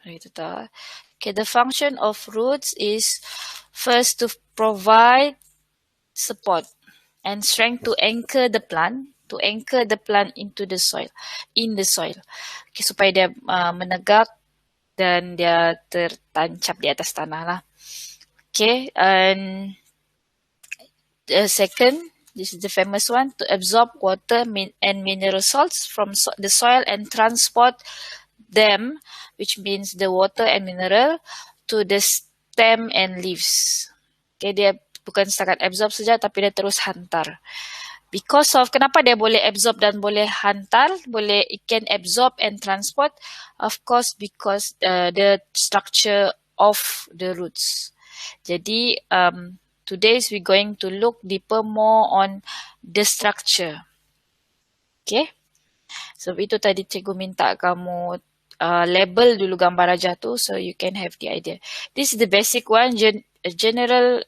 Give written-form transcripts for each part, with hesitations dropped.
Itu tak. Okay, the function of roots is first to provide support and strength to anchor the plant, into the soil, in the soil. Okay, supaya dia menegak dan dia tertancap di atas tanah lah. Okay, and the second, this is the famous one, to absorb water and mineral salts from the soil and transport them, which means the water and mineral, to the stem and leaves. Okay, dia bukan setakat absorb saja, tapi dia terus hantar. Because of, kenapa dia boleh absorb dan boleh hantar, it can absorb and transport, of course, because the structure of the roots. Jadi, today we're going to look deeper more on the structure. Okay? So, itu tadi cikgu minta kamu label dulu gambar rajah tu, so you can have the idea. This is the basic one, general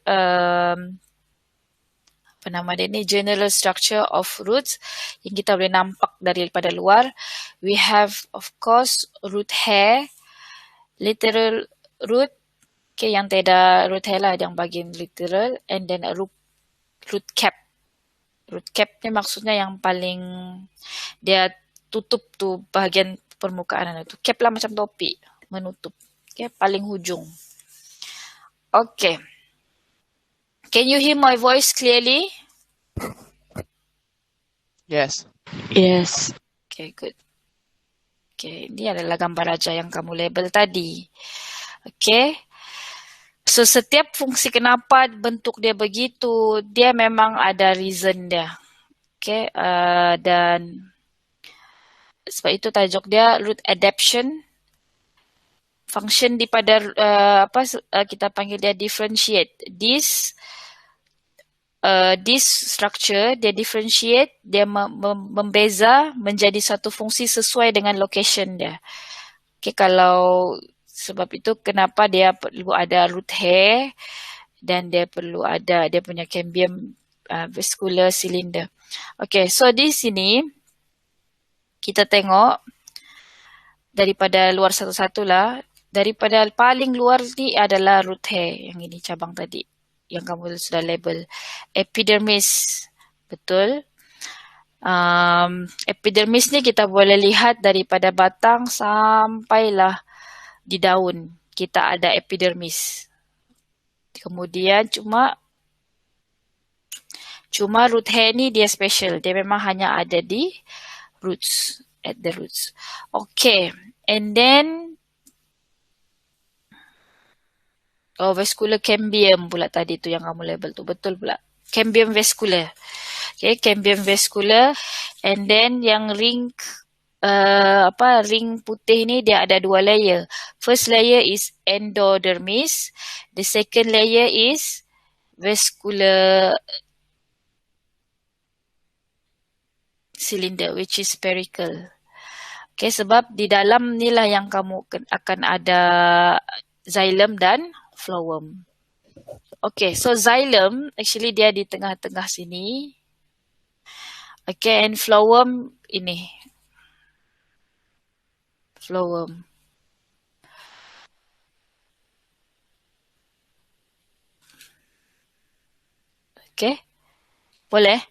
general structure of roots yang kita boleh nampak daripada luar. We have, of course, root hair, literal root, okay, yang tiada root hair lah, yang bagian literal, and then a root cap. Root cap ni maksudnya yang paling dia tutup tu bahagian permukaan itu. Cap lah macam topi, menutup. Okay, paling hujung. Okay. Can you hear my voice clearly? Yes. Yes. Okay, good. Okay, ini adalah gambar rajah yang kamu label tadi. Okay. So, setiap fungsi kenapa bentuk dia begitu, dia memang ada reason dia. Okay, dan sebab itu tajuk dia root adaptation. Function di pada kita panggil dia differentiate. This structure, dia differentiate, dia membeza menjadi satu fungsi sesuai dengan location dia. Okay, kalau sebab itu kenapa dia perlu ada root hair dan dia perlu ada dia punya cambium vascular cylinder. Okay, so di sini kita tengok daripada luar satu-satu lah. Daripada paling luar ni adalah root hair, yang ini cabang tadi, yang kamu sudah label. Epidermis, betul. Epidermis ni kita boleh lihat daripada batang sampailah di daun. Kita ada epidermis. Kemudian cuma root hair ni dia special. Dia memang hanya ada di roots, at the roots. Okay, and then vascular cambium pula tadi tu yang kamu label tu. Betul pula. Cambium vascular. Okay, cambium vascular. And then yang ring putih ni dia ada dua layer. First layer is endodermis. The second layer is vascular cylinder, which is spherical. Okay, sebab di dalam ni lah yang kamu akan ada xylem dan phloem. Okay, so xylem actually dia di tengah-tengah sini. Okay, and phloem ini. Phloem. Okay, boleh?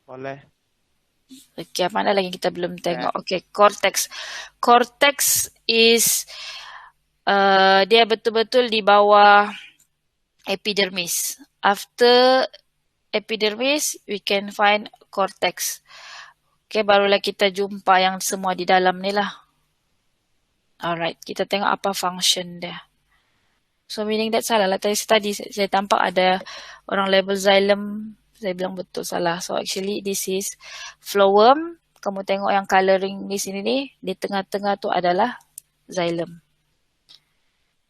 Boleh. Okay, mana lagi kita belum tengok? Okay, cortex. Cortex is dia betul-betul di bawah epidermis. After epidermis, we can find cortex. Okay, barulah kita jumpa yang semua di dalam ni lah. Alright, kita tengok apa function dia. So, meaning that salah lah. Tadi saya tampak ada orang label xylem. Saya bilang betul, salah. So, actually, this is phloem. Kamu tengok yang coloring di sini ni. Di tengah-tengah tu adalah xylem.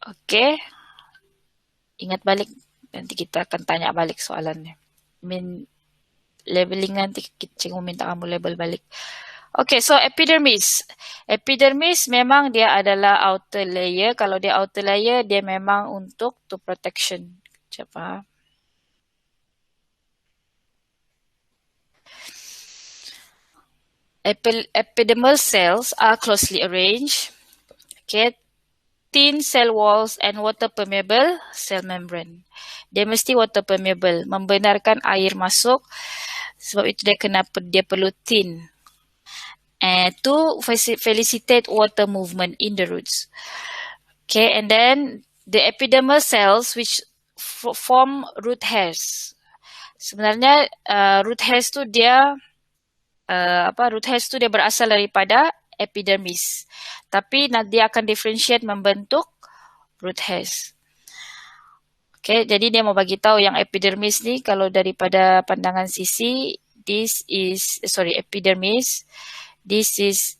Okay. Ingat balik. Nanti kita akan tanya balik soalannya. Labeling nanti cikgu minta kamu label balik. Okay, so epidermis. Epidermis memang dia adalah outer layer. Kalau dia outer layer, dia memang untuk to protection. Siapa? Epidermal cells are closely arranged Okay, thin cell walls and water permeable cell membrane. Dia mesti water permeable, membenarkan air masuk. Sebab itu dia perlu thin. To facilitate water movement in the roots. Okay, and then the epidermal cells which form root hairs. Sebenarnya root hairs tu dia berasal daripada epidermis. Tapi dia akan differentiate membentuk root hairs. Okay, jadi dia mau bagi tahu yang epidermis ni kalau daripada pandangan sisi epidermis. This is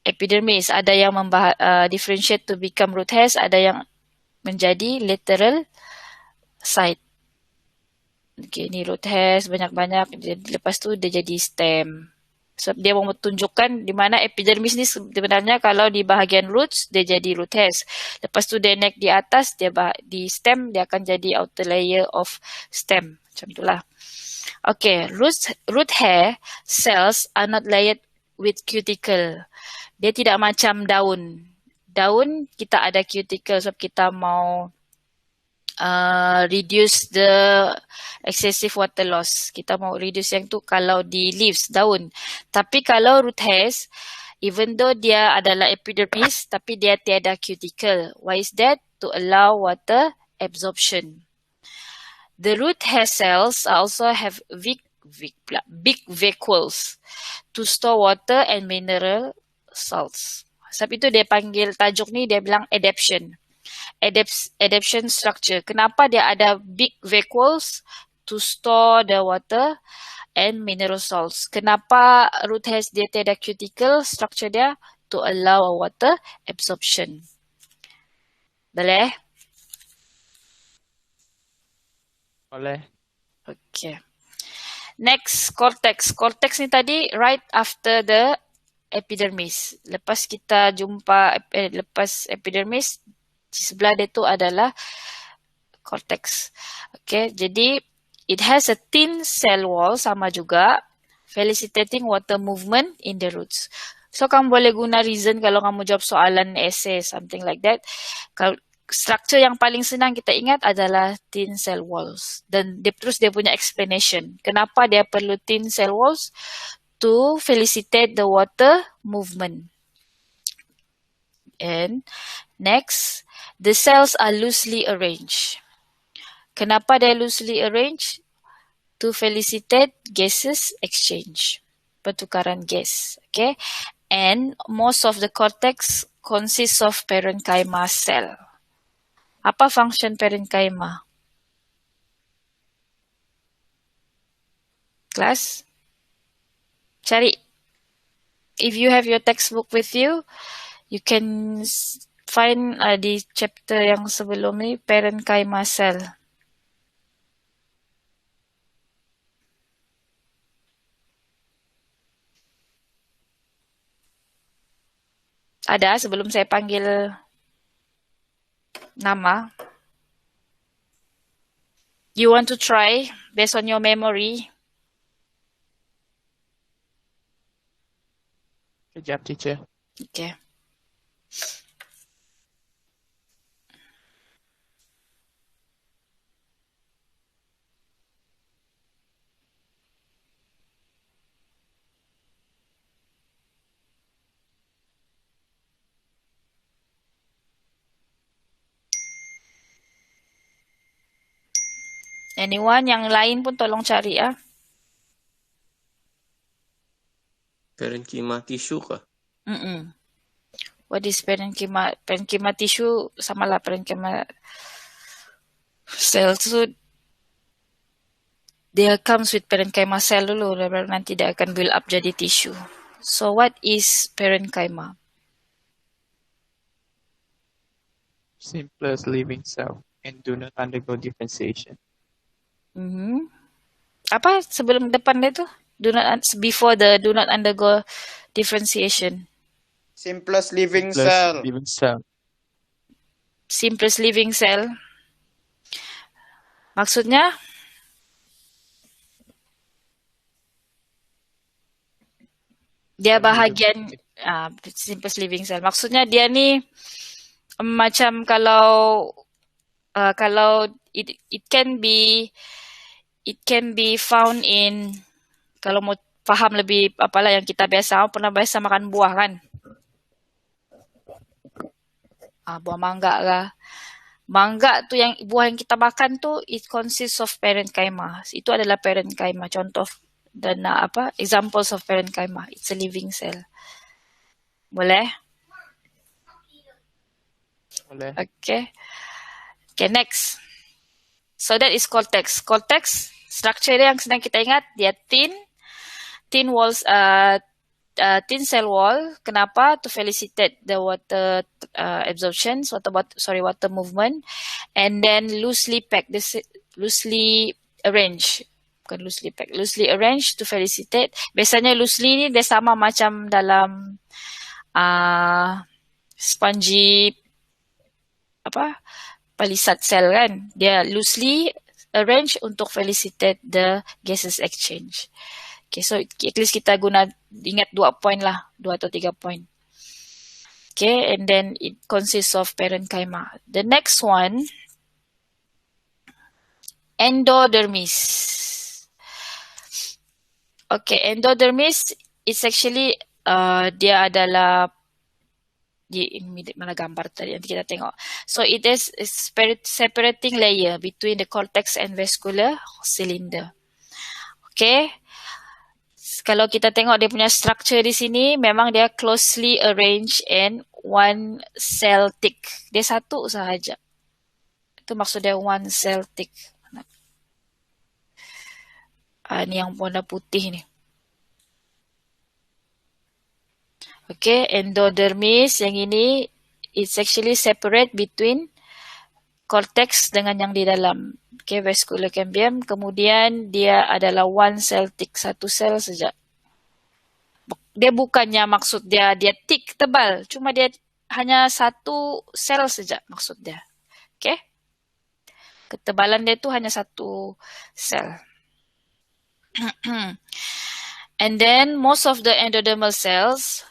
epidermis. Ada yang differentiate to become root hairs, ada yang menjadi lateral side. Okay, ni root hairs banyak-banyak. Lepas tu dia jadi stem. So, dia mau tunjukkan di mana epidermis ni sebenarnya kalau di bahagian roots dia jadi root hairs. Lepas tu dia naik di atas, di stem dia akan jadi outer layer of stem. Macam itulah. Okay, root hair cells are not layered with cuticle. Dia tidak macam daun. Daun kita ada cuticle sebab kita mau reduce the excessive water loss. Kita mau reduce yang tu kalau di leaves, daun. Tapi kalau root hairs, even though dia adalah epidermis, tapi dia tiada cuticle. Why is that? To allow water absorption. The root hair cells also have big vacuoles to store water and mineral salts. Sebab itu dia panggil tajuk ni, dia bilang adaptation. Adaptation structure. Kenapa dia ada big vacuoles? To store the water and mineral salts. Kenapa root hairs dia tiada cuticle? Structure dia to allow water absorption. Boleh? Boleh. Okay. Next, cortex. Cortex ni tadi right after the epidermis. Lepas kita jumpa lepas epidermis, di sebelah dia tu adalah cortex. Okay, jadi it has a thin cell wall sama juga, facilitating water movement in the roots. So kamu boleh guna reason kalau kamu jawab soalan essay, something like that. Kalau structure yang paling senang kita ingat adalah thin cell walls. Dan dia punya explanation. Kenapa dia perlu thin cell walls? To facilitate the water movement. And next, the cells are loosely arranged. Kenapa dia loosely arranged? To facilitate gases exchange. Pertukaran gas. Okay. And most of the cortex consists of parenchyma cell. Apa function parenchyma? Class? Cari. If you have your textbook with you, you can find di chapter yang sebelum ni, parenchyma cell. Ada sebelum saya panggil nama. You want to try based on your memory? Good job, teacher. Okay. Anyone yang lain pun tolong cari ya. Parenchyma tissue kah? What is parenchyma? Parenchyma tissue sama lah parenchyma cell. So dia comes with parenchyma cell dulu, baru nanti dia akan build up jadi tissue. So what is parenchyma? Simplest living cell and do not undergo differentiation. Apa sebelum depan dia tu? Before the do not undergo differentiation. Simplest living Simplest cell. living cell. Simplest living cell. Maksudnya? Dia bahagian simplest living cell. Maksudnya dia ni macam kalau it can be found in, kalau mau faham lebih apalah yang kita pernah biasa makan buah kan? Buah mangga lah. Mangga tu yang buah yang kita makan tu, it consists of parenchyma. Itu adalah parenchyma. Contoh dan examples of parenchyma. It's a living cell. Boleh? Boleh. Okay, next. So that is cortex. Cortex, structure dia yang sedang kita ingat, dia thin walls, thin cell wall. Kenapa? To facilitate the water absorption, water movement, and then loosely packed, loosely arranged. Bukan loosely packed, loosely arranged to facilitate. Biasanya loosely ni dia sama macam dalam spongy palisade cell kan. Dia loosely arranged untuk facilitate the gases exchange. Okay, so at least kita ingat 2 point lah, 2 atau 3 point. Okay, and then it consists of parenchyma. The next one, endodermis. Okay, endodermis is actually dia adalah mana gambar tadi nanti kita tengok. So it is a separating layer between the cortex and vascular cylinder. Okay. Kalau kita tengok dia punya structure di sini, memang dia closely arranged and one cell thick. Dia satu sahaja. Itu maksud dia one cell thick. Ni yang warna putih ni. Okay, endodermis yang ini, it's actually separate between cortex dengan yang di dalam. Okay, vascular cambium. Kemudian dia adalah one cell thick, satu sel saja. Dia bukannya maksud dia thick, tebal. Cuma dia hanya satu sel saja maksud dia. Okay. Ketebalan dia tu hanya satu sel. And then most of the endodermal cells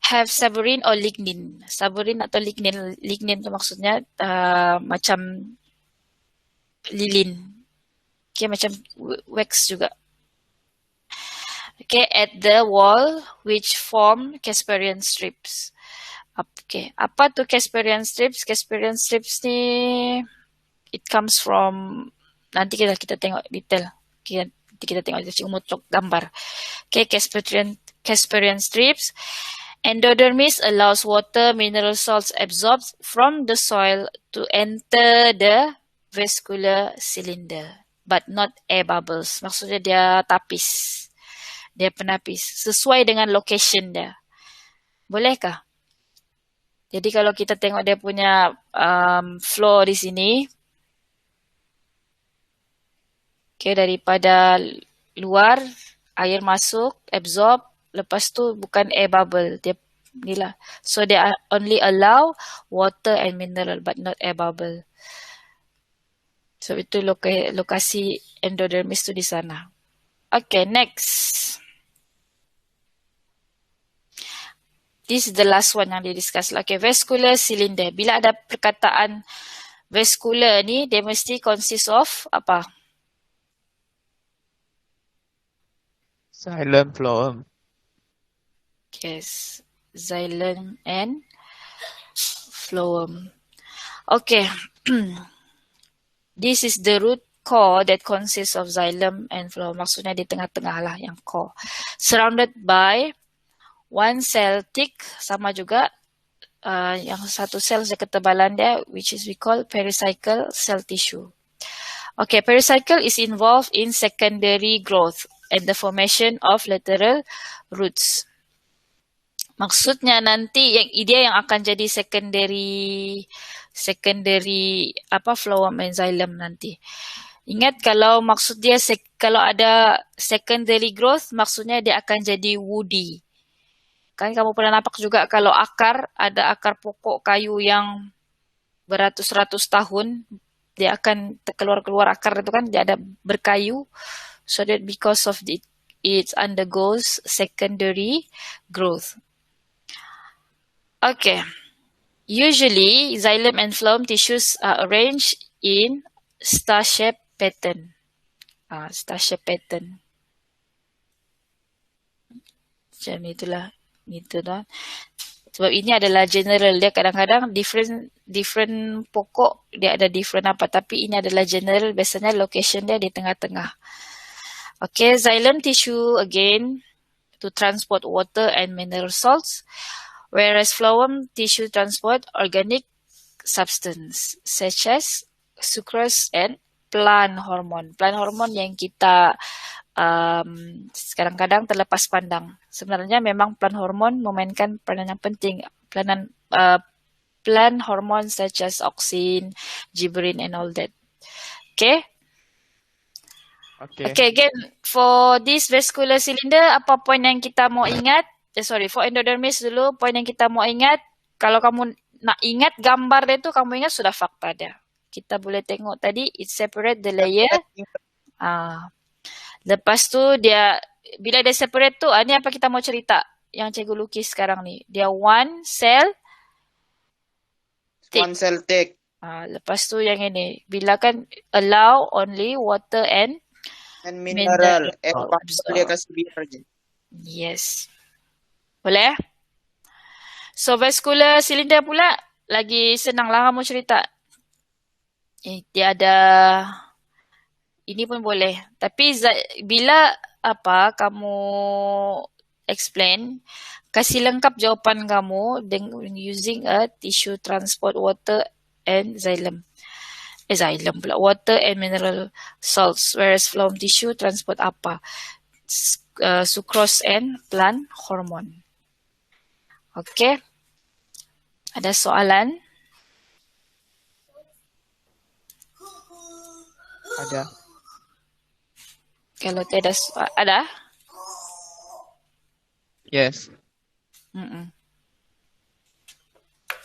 have suberin or lignin. Suberin atau lignin. Lignin tu maksudnya macam lilin. Okay, macam wax juga. Okay, at the wall which form Casparian strips. Okay, apa tu Casparian strips? Casparian strips ni it comes from, nanti kita tengok detail. Okay, nanti kita tengok detail mutlak gambar. Okay, Casparian strips. Endodermis allows water, mineral salts absorbed from the soil to enter the vascular cylinder, but not air bubbles. Maksudnya dia tapis. Dia penapis. Sesuai dengan location dia. Bolehkah? Jadi kalau kita tengok dia punya flow di sini, okay, daripada luar, air masuk, absorb, lepas tu bukan air bubble, dia inilah. So they only allow water and mineral but not air bubble. So itu lokasi endodermis tu di sana. Okay, next. This is the last one yang di-discuss. Okay, vascular cylinder. Bila ada perkataan vascular ni, dia mesti consist of apa? Xylem, phloem. Yes, xylem and phloem. Okay, this is the root core that consists of xylem and phloem. Maksudnya di tengah-tengah lah yang core. Surrounded by one cell thick, sama juga yang satu sel saja ketebalan dia, which is we call pericycle cell tissue. Okay, pericycle is involved in secondary growth and the formation of lateral roots. Maksudnya nanti dia yang akan jadi secondary phloem and xylem nanti. Ingat kalau maksud dia kalau ada secondary growth, maksudnya dia akan jadi woody. Kan kamu pernah nampak juga kalau ada akar pokok kayu yang beratus-ratus tahun, dia akan keluar akar itu kan, dia ada berkayu. So that because of it undergoes secondary growth. Okay. Usually, xylem and phloem tissues are arranged in star-shaped pattern. Star-shaped pattern. Macam itulah. Gitu dah. Sebab ini adalah general. Dia kadang-kadang different pokok. Dia ada different apa. Tapi ini adalah general. Biasanya location dia di tengah-tengah. Okay, xylem tissue again to transport water and mineral salts. Whereas phloem tissue transport organic substance such as sucrose and plant hormone. Plant hormone yang kita kadang-kadang terlepas pandang. Sebenarnya memang plant hormone memainkan peranan yang penting. Plant hormone such as auxin, gibberellin and all that. Okay? Okay, again, for this vascular cylinder, apa point yang kita mau ingat? For endodermis dulu, point yang kita mau ingat, kalau kamu nak ingat gambar dia tu, kamu ingat sudah fakta dia. Kita boleh tengok tadi, it separate the layer. Lepas tu dia, bila dia separate tu, ni apa kita mau cerita? Yang cikgu lukis sekarang ni. Dia one cell thick. Lepas tu yang ini, bila kan allow only water and mineral. Boleh kasih biar je. Yes. Boleh? So, vascular cylinder pula, lagi senang lah kamu cerita. Dia ada, ini pun boleh. Tapi bila kamu explain, kasih lengkap jawapan kamu dengan using a tissue transport water and xylem. Xylem pula. Water and mineral salts. Whereas phloem tissue transport apa? Sucrose and plant hormone. Okay. Ada soalan? Ada. Kalau tiada ada? Yes.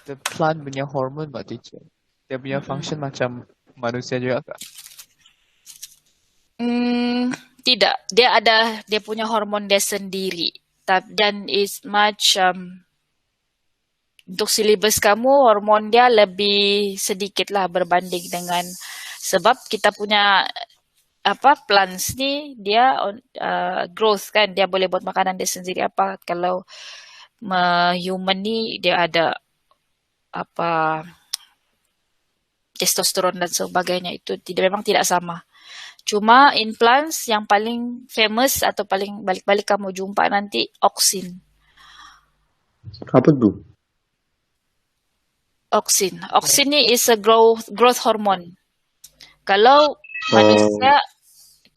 The plant punya hormon, Mbak Teacher. Dia punya function macam manusia juga kah? Tidak. Dia punya hormon dia sendiri. Dan is much untuk silibus kamu, hormon dia lebih sedikit lah berbanding dengan, sebab kita punya plants ni, dia growth kan, dia boleh buat makanan dia sendiri. Kalau human ni, dia ada testosteron dan sebagainya, itu memang tidak sama. Cuma in plants yang paling famous atau paling balik-balik kamu jumpa nanti, auxin. Apa tu? Auxin. Auxin ni is a growth hormone. Kalau manusia,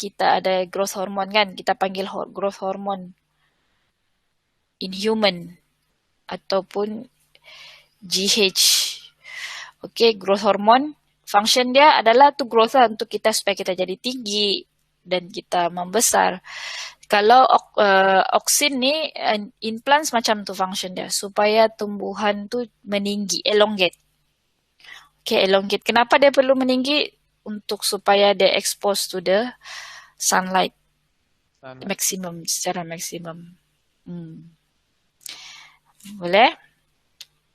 kita ada growth hormone kan, kita panggil growth hormone. In human ataupun GH. Okay, growth hormone. Function dia adalah to growth lah, untuk kita supaya kita jadi tinggi dan kita membesar. Kalau auxin ni in plants macam tu function dia, supaya tumbuhan tu meninggi, elongate. Okay, elongate. Kenapa dia perlu meninggi? Untuk supaya dia expose to the sunlight. Secara maksimum. Boleh?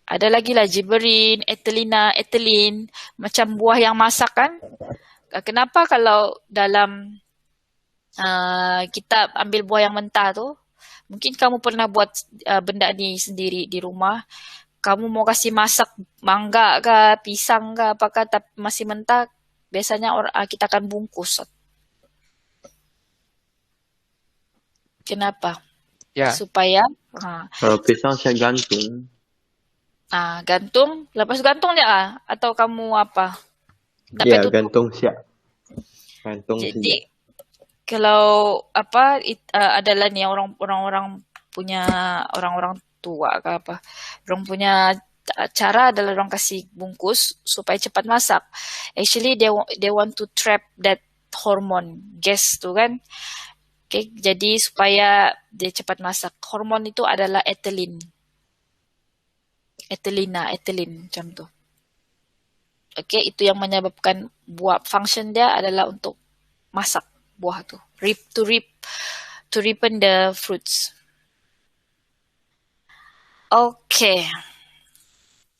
Ada lagi lah gibberellin, ethylene, macam buah yang masak kan. Kenapa kalau dalam kita ambil buah yang mentah tu, mungkin kamu pernah buat benda ni sendiri di rumah. Kamu mau kasih masak mangga ke, pisang ke, apakah tapi masih mentah, biasanya kita akan bungkus. Kenapa? Ya. Supaya Kalau pisang saya gantung. Gantung. Lepas gantung dia atau kamu apa? Ya, gantung siap. Gantung Jadi, siap. Kalau adalah ni orang-orang punya, orang-orang tua ke apa, orang punya cara adalah orang kasih bungkus supaya cepat masak. Actually they want to trap that hormone gas tu kan. Okay, jadi supaya dia cepat masak. Hormon itu adalah ethylene macam tu. Okay, itu yang menyebabkan buah function dia adalah untuk masak buah tu, to ripen the fruits. Okay,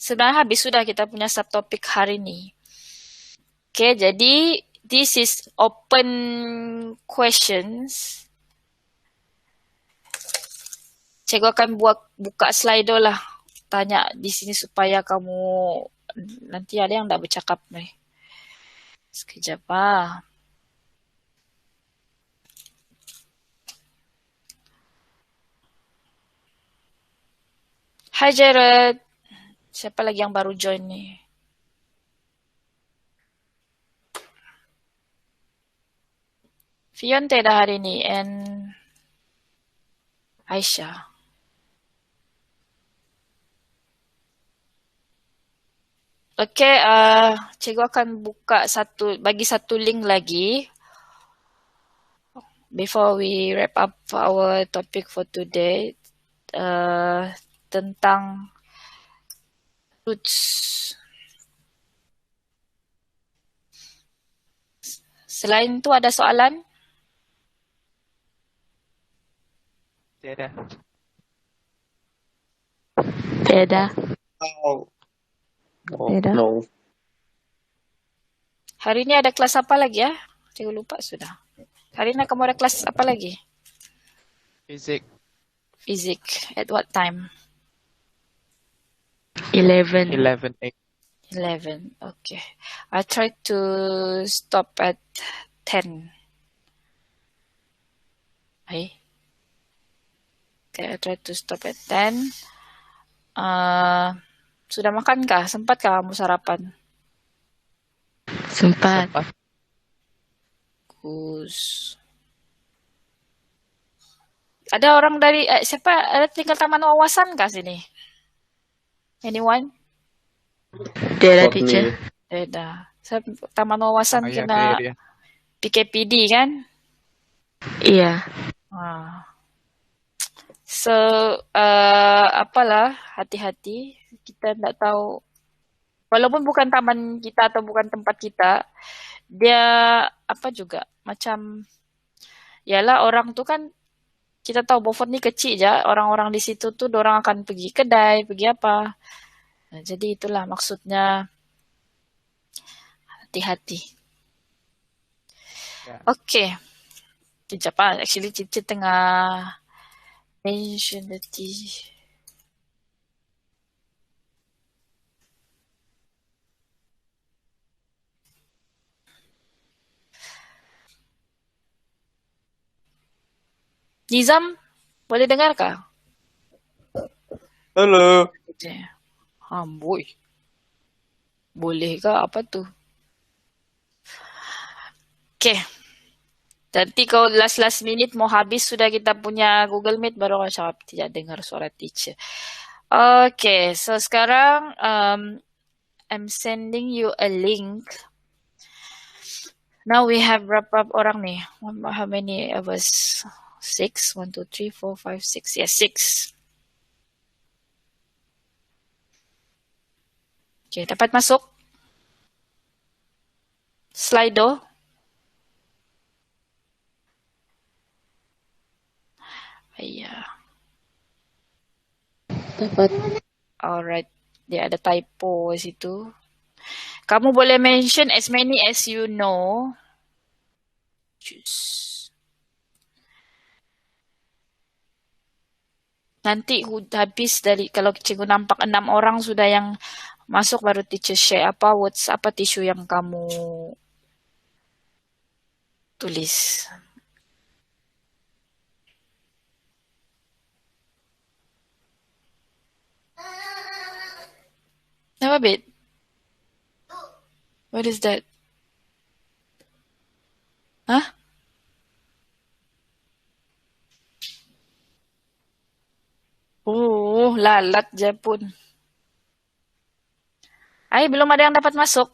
sebenarnya habis sudah kita punya subtopik hari ini. Okay, jadi this is open questions. Cikgu akan buka Slido lah. Tanya di sini supaya kamu nanti ada yang tak bercakap nih. Sekejap ah. Hai Jared. Siapa lagi yang baru join nih? Fion dah hari ini and Aisyah. Okay, cikgu akan bagi satu link lagi before we wrap up our topic for today tentang roots. Selain itu ada soalan? Tiada. Tiada. Oh, Tiada. No. Hari ini ada kelas apa lagi ya? Cikgu lupa sudah. Hari ini kamu ada kelas apa lagi? Physics. Physics. At what time? 11. 11 8. 11. Okay. I try to stop at 10. Okay, I try to stop at 10. Sudah makan kah? Sempat kah kamu sarapan? Sempat. Bagus. Ada orang dari siapa? Ada tinggal taman wawasan kah sini? Anyone? Tiada, Not teacher. me. Beda. Saya taman wawasan Ayah kena area. PKPD kan? Iya. So, apalah, hati-hati. Kita tidak tahu. Walaupun bukan taman kita atau bukan tempat kita, dia apa juga macam, yalah orang tuh kan kita tahu Beaufort ni kecil je. Orang-orang di situ tuh, orang akan pergi kedai, pergi apa. Nah, jadi itulah maksudnya hati-hati. Ya. Okay. Sekejap ah. Actually, Cici tengah mention tadi. Nizam, boleh dengar kah? halo. Amboi. Boleh kah? Apa tu? Okay. Nanti kalau last minute mau habis sudah kita punya Google Meet baru kau cakap tidak dengar suara teacher. Okay, so sekarang I'm sending you a link. Now we have berapa orang nih? How many of us? 6? 1, 2, 3, 4, 5, 6. Yes, 6. Okay, dapat masuk? Slido. Iya. Dapat. Alright. Dia ada typo di situ. Kamu boleh mention as many as you know. Choose. Nanti habis dari, kalau cikgu nampak 6 orang sudah yang masuk baru teacher share apa words, apa tisu yang kamu tulis. Apa bit? What is that? Hah? Lalat je pun. Ay, belum ada yang dapat masuk.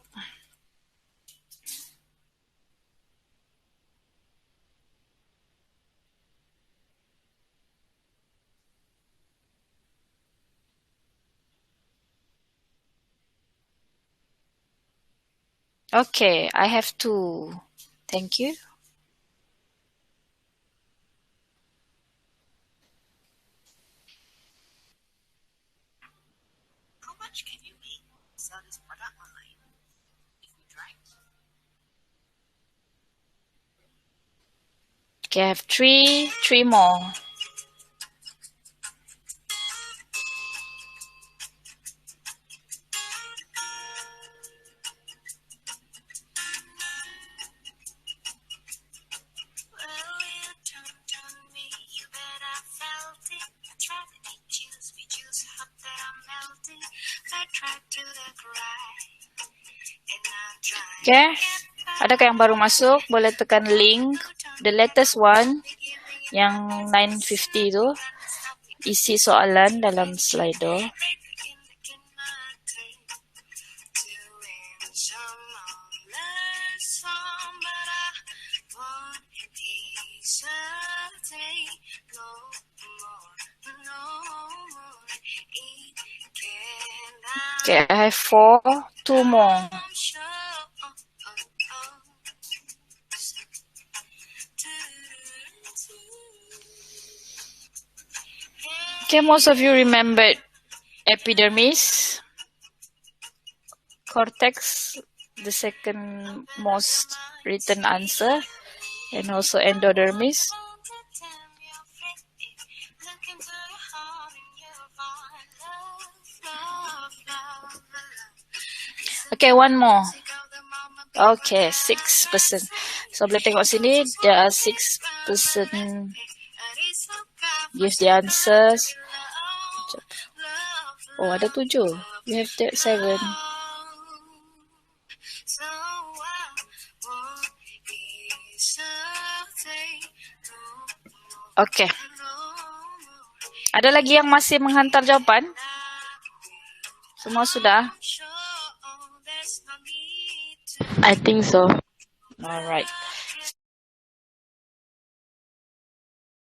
Okay, I have to. Thank you. How much can you eat? Okay, I have three more. Okay, adakah yang baru masuk? Boleh tekan link. The latest one, yang 950 tu, isi soalan dalam Slido. Okay, I have 2 more. Okay, most of you remembered epidermis, cortex, the second most written answer, and also endodermis. Okay, one more. Okay, 6%. So boleh tengok sini, there are 6% gives the answers. Oh, ada 7. We have 7. Okay. Ada lagi yang masih menghantar jawapan? Semua sudah? I think so. Alright.